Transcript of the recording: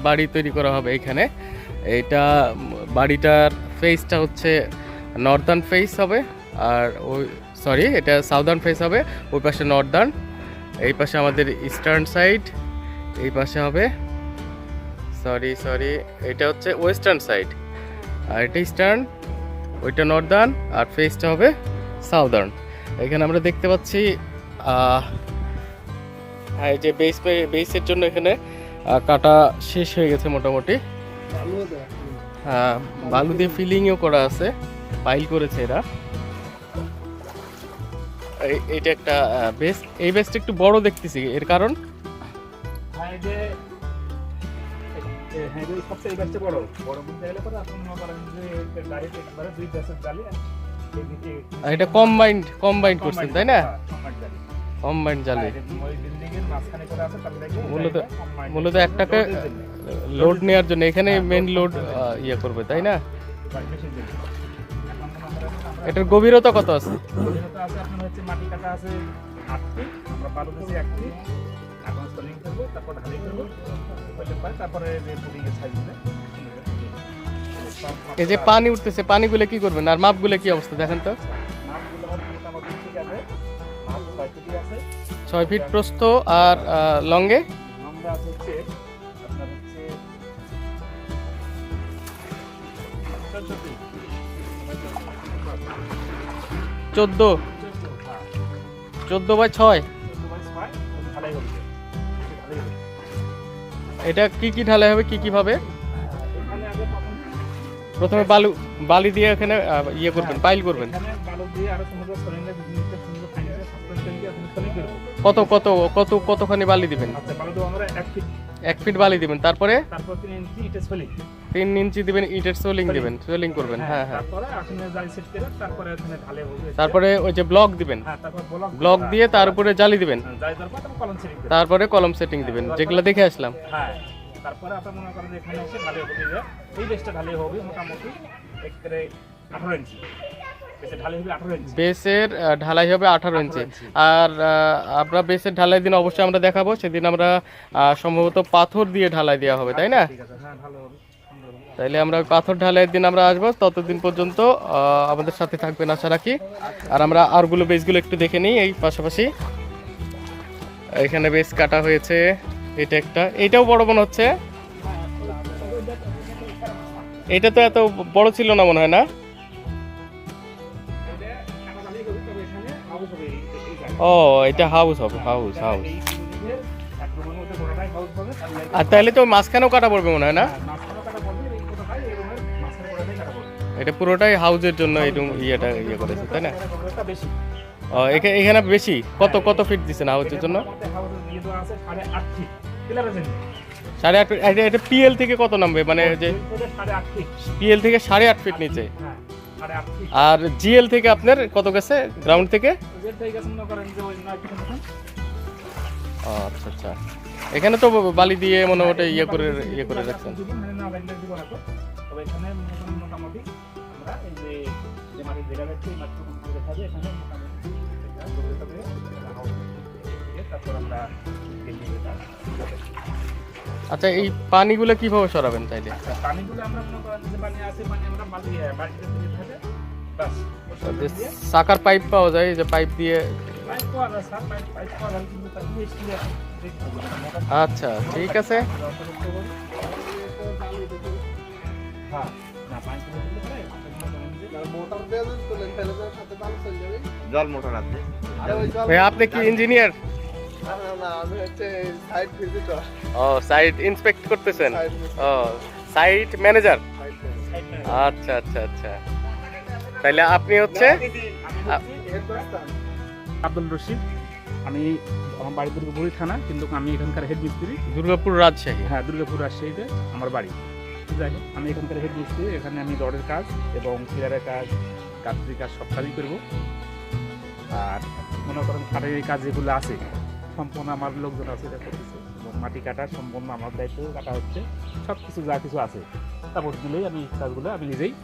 বাড়ি তৈরি করা হবে এখানে। এইটা বাড়িটার ফেসটা হচ্ছে নর্দার্ন ফেস হবে, আর ওই সরি এটা সাউদার্ন ফেস হবে, ওই পাশে নর্দার্ন, এই পাশে আমাদের ইস্টার্ন সাইড, এই পাশে হবে সরি এটা হচ্ছে ওয়েস্টার্ন সাইড, আর এটা ইস্টার্ন, ওইটা নর্দার্ন, আর ফেসটা হবে সাউদার্ন। এখানে আমরা দেখতে পাচ্ছি হ্যাঁ, এই যে বেসের জন্য এখানে কাটা শেষ হয়ে গেছে মোটামুটি। হ্যাঁ, বালু দিয়ে ফিলিংও করা আছে, পাইল করেছে এরা। এইটা একটা বেস, এই বেসটা একটু বড় দেখতেছি, এর কারণ এটা কম্বাইন্ড করছেন তাই না? কম্বাইন্ড জালি মূলত একটাকে লোড নেওয়ার জন্য, এখানে মেন লোড ইয়ে করবে তাই না? এটার গভীরতা কত আছে? মাটি কাটা আছে 8 ফিট, আমরা বালু দিয়েছি 1 ফিট, এখন সলিং করব, তারপর ঢালাই করব, তারপরে যে পুডিং এর সাইজ দিলে। এই যে পানি উঠতেছে, পানিগুলো কি করবেন আর মাপগুলো কি অবস্থা দেখেন তো? মাপগুলো মোটামুটি ঠিক আছে, মাপ 6 ফিট আছে, 6 ফিট প্রস্থ, আর লংয়ে আমরা হচ্ছে আপনার হচ্ছে 14 বাই 6। এটা কি ঢালাই হবে, কি ভাবে? প্রথমে বালি দিয়ে এখানে ইয়ে করবেন, পাইল করবেন। কতখানি বালি দিবেন? 1 ফিট বালি দিবেন, তারপরে 3 ইঞ্চি দিবেন ইটের সোলিং করবেন। হ্যাঁ, তারপরে ওই যে ব্লক দিবেন, ব্লক দিয়ে তার উপরে জালি দিবেন, তারপরে কলম সেটিং দিবেন, যেগুলো দেখে আসলাম। তারপরে আপনারা মনে করেন এখানে এসে ঢালাই হবে, এই বেসটা ঢালাই হবে মোটামুটি 18 ইঞ্চি। বেসের ঢালাই হবে 18 ইঞ্চি। আর আমরা বেসের ঢালাই দিন অবশ্যই আমরা দেখাবো, সেদিন আমরা সম্ভবত পাথর দিয়ে ঢালাই দেওয়া হবে তাই না? তাইলে আমরা পাথর ঢালাইয়ের দিন আমরা আসবো, ততদিন পর্যন্ত আমাদের সাথে থাকবেন আশা রাখি। আর আমরা আরগুলো বেসগুলো একটু দেখে নিই। এই পাশাপাশি এখানে বেস কাটা হয়েছে, এটা একটা, এটাও বড় মনে হচ্ছে। এটা তো এত বড় ছিল না মনে হয় না? ও, এটা হাউস হবে, হাউস। আর তাহলে তো মাঝখানেও কাটা পড়বে মনে হয় না? এটা পুরোটাই হাউসের জন্য এই ইয়েটা ইয়ে করেছে তাই না? এখানে বেশি কত ফিট দিচ্ছেন হাউসের জন্য? 8.5 ফিট। এটা পিএল থেকে কত নামবে, মানে যে পিএল থেকে 8.5 ফিট নিচে, আর জিএল থেকে আপনার কত গেছে গ্রাউন্ড থেকে? আচ্ছা, এখানে তো বালি দিয়ে মোটামুটি ইয়ে করে রাখছেন। আচ্ছা, এই পানিগুলো কিভাবে সরাবেন তাইলে? পানিগুলো আমরা মনে করেন যে পানি আছে, পানি আমরা বালতিতে দিয়ে থাকে বাস। সাকার পাইপ পাওয়া যায়, যে পাইপ দিয়ে। পাইপ পাওয়া যায় স্যার, পাইপ পাওয়া যায়, কিন্তু তার দিয়ে স্টিল আছে। আচ্ছা, ঠিক আছে। হ্যাঁ, না পাইপ দিলে পরে মোটর দিয়ে তুলে ফেলে দেওয়ার সাথে বালু চলে যাবে। জল মোটর আছে। ভাই, আপনি কি ইঞ্জিনিয়ার? না, আমি হচ্ছে সাইট ভিজিটর। ও, সাইট ইন্সপেক্ট করতেছেন? ও, সাইট ম্যানেজার। আচ্ছা। তাহলে আপনি হচ্ছে? আব্দুল রশিদ। আমি, আমার বাড়ি দুর্গাপুর থানা, কিন্তু আমি এখানকার হেড মিস্ত্রি। দুর্গাপুর রাজশাহী? হ্যাঁ, দুর্গাপুর রাজশাহীতে আমার বাড়ি। যাই হোক, আমি এখানকার হেড মিস্ত্রি। এখানে আমি রডের কাজ এবং পিলারের কাজ, কাঠের কাজ সব কাজই করবো। আর মনে করেন কাঠের কাজ যেগুলো আছে সম্পূর্ণ আমার লোকজন আছে এটা করতেছে, এবং মাটি কাটা সম্পূর্ণ আমার দায়িত্ব, কাটা হচ্ছে সব কিছু যা কিছু আছে, তারপর দিলেই আমি কাজগুলো আমি নিজেই